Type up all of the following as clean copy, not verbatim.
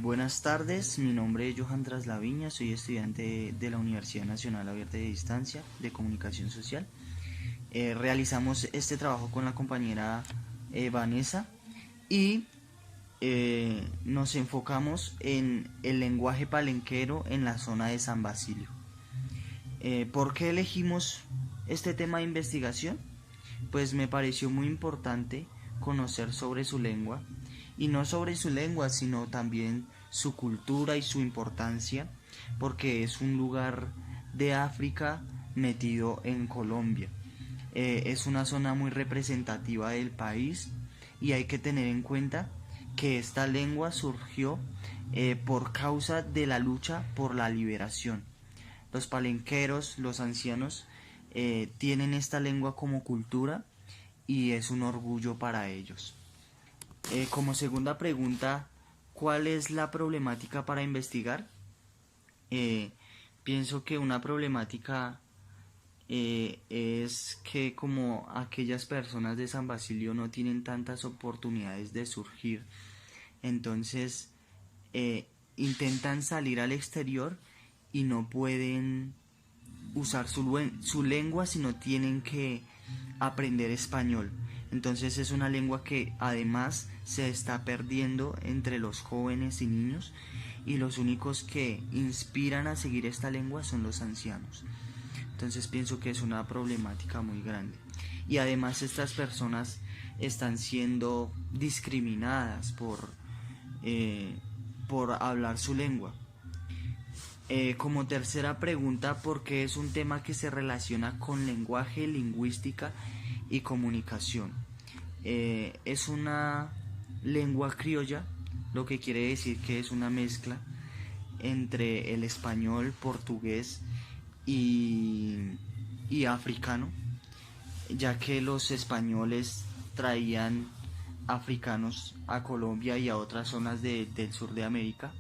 Buenas tardes, mi nombre es Johan Traslaviña, soy estudiante de la Universidad Nacional Abierta de Distancia de Comunicación Social. Realizamos este trabajo con la compañera Vanessa y nos enfocamos en el lenguaje palenquero en la zona de San Basilio. ¿Por qué elegimos este tema de investigación? Pues me pareció muy importante conocer sobre su lengua, y no sobre su lengua, sino también su cultura y su importancia, porque es un lugar de África metido en Colombia. Es una zona muy representativa del país y hay que tener en cuenta que esta lengua surgió por causa de la lucha por la liberación. Los palenqueros, los ancianos, tienen esta lengua como cultura y es un orgullo para ellos. Como segunda pregunta, ¿cuál es la problemática para investigar? Eh, Pienso que una problemática es que como aquellas personas de San Basilio no tienen tantas oportunidades de surgir, entonces intentan salir al exterior y no pueden usar su lengua, sino tienen que aprender español. Entonces es una lengua que además se está perdiendo entre los jóvenes y niños, y los únicos que inspiran a seguir esta lengua son los ancianos. Entonces pienso que es una problemática muy grande. Y además estas personas están siendo discriminadas por hablar su lengua. Como tercera pregunta, porque es un tema que se relaciona con lenguaje, lingüística y comunicación. Es una lengua criolla, lo que quiere decir que es una mezcla entre el español, portugués y, y africano, ya que los españoles traían africanos a Colombia y a otras zonas del sur de América.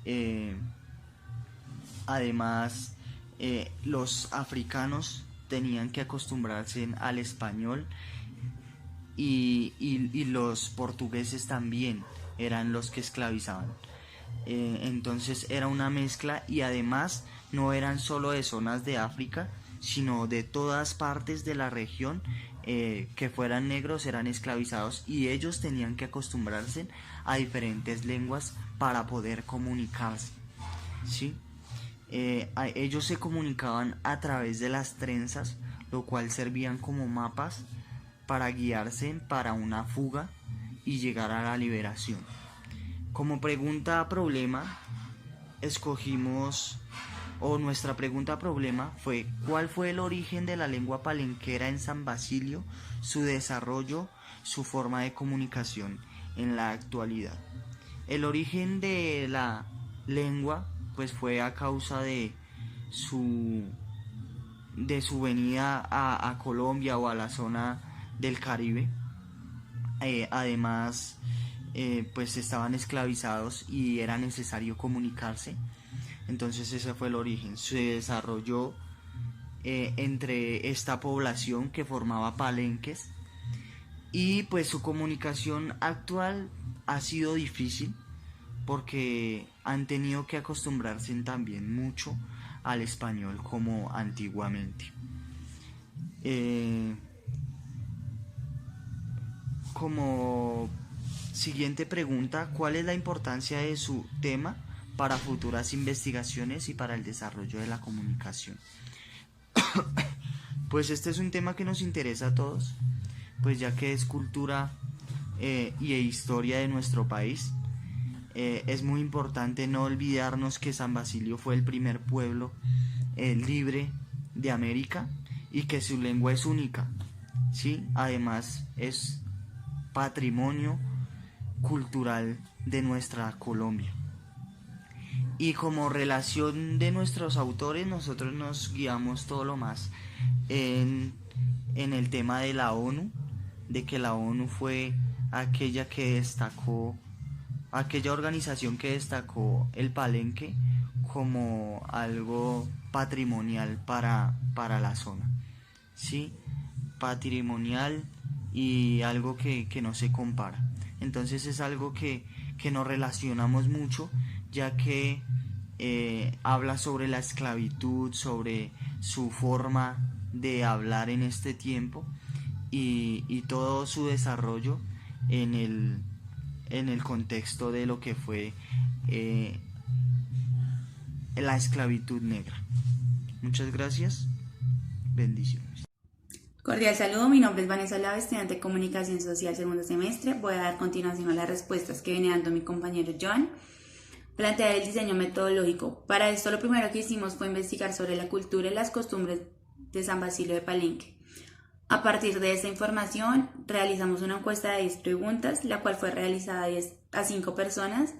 Eh, Además, los africanos tenían que acostumbrarse al español y los portugueses también eran los que esclavizaban. Entonces era una mezcla, y además no eran solo de zonas de África, sino de todas partes de la región. Que fueran negros eran esclavizados y ellos tenían que acostumbrarse a diferentes lenguas para poder comunicarse, ¿sí? Ellos se comunicaban a través de las trenzas, lo cual servían como mapas para guiarse para una fuga y llegar a la liberación. Como pregunta a problema, escogimos, o nuestra pregunta a problema fue: ¿cuál fue el origen de la lengua palenquera en San Basilio, su desarrollo, su forma de comunicación en la actualidad? El origen de la lengua pues fue a causa su de su venida a Colombia o a la zona del Caribe. Además, pues estaban esclavizados y era necesario comunicarse. Entonces ese fue el origen. Se desarrolló entre esta población que formaba palenques, y pues su comunicación actual ha sido difícil porque han tenido que acostumbrarse también mucho al español como antiguamente. Eh, Como siguiente pregunta, ¿cuál es la importancia de su tema para futuras investigaciones y para el desarrollo de la comunicación? Pues este es un tema que nos interesa a todos, pues ya que es cultura y historia de nuestro país. Es muy importante no olvidarnos que San Basilio fue el primer pueblo libre de América y que su lengua es única, ¿sí? Además es patrimonio cultural de nuestra Colombia. Y como relación de nuestros autores, nosotros nos guiamos todo lo más en, en el tema de la ONU, de que la ONU fue aquella que destacó, aquella organización que destacó el palenque como algo patrimonial para la zona, ¿sí? Patrimonial y algo que no se compara. Entonces es algo que nos relacionamos mucho, ya que habla sobre la esclavitud, sobre su forma de hablar en este tiempo y todo su desarrollo en el contexto de lo que fue la esclavitud negra. Muchas gracias, bendiciones. Cordial saludo, mi nombre es Vanessa Lava, estudiante de Comunicación Social segundo semestre. Voy a dar continuación a las respuestas que viene dando mi compañero Joan. Plantear el diseño metodológico. Para esto lo primero que hicimos fue investigar sobre la cultura y las costumbres de San Basilio de Palenque. A partir de esta información realizamos una encuesta de 10 preguntas, la cual fue realizada a 5 personas.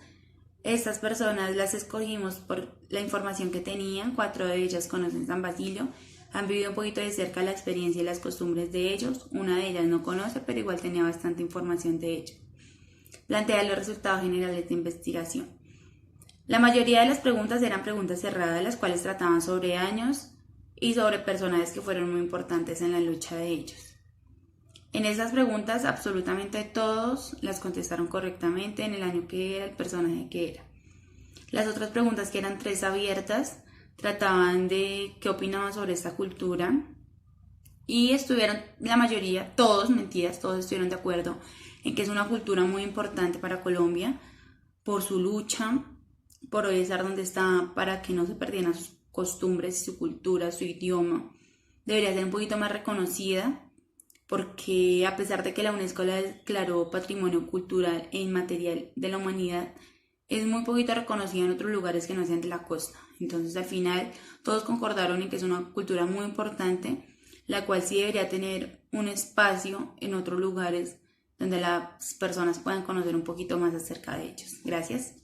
Estas personas las escogimos por la información que tenían. 4 de ellas conocen San Basilio, han vivido un poquito de cerca la experiencia y las costumbres de ellos. Una de ellas no conoce, pero igual tenía bastante información de ello. Plantea los resultados generales de investigación. La mayoría de las preguntas eran preguntas cerradas, las cuales trataban sobre años y sobre personajes que fueron muy importantes en la lucha de ellos. En esas preguntas absolutamente todos las contestaron correctamente en el año que era, el personaje que era. Las otras preguntas, que eran 3 abiertas, trataban de qué opinaban sobre esta cultura y estuvieron, la mayoría, todos estuvieron de acuerdo en que es una cultura muy importante para Colombia por su lucha, por hoy estar donde está, para que no se perdieran sus costumbres, su cultura, su idioma. Debería ser un poquito más reconocida, porque a pesar de que la UNESCO la declaró Patrimonio Cultural e Inmaterial de la Humanidad, es muy poquito reconocida en otros lugares que no sean de la costa. Entonces al final todos concordaron en que es una cultura muy importante, la cual sí debería tener un espacio en otros lugares donde las personas puedan conocer un poquito más acerca de ellos. Gracias.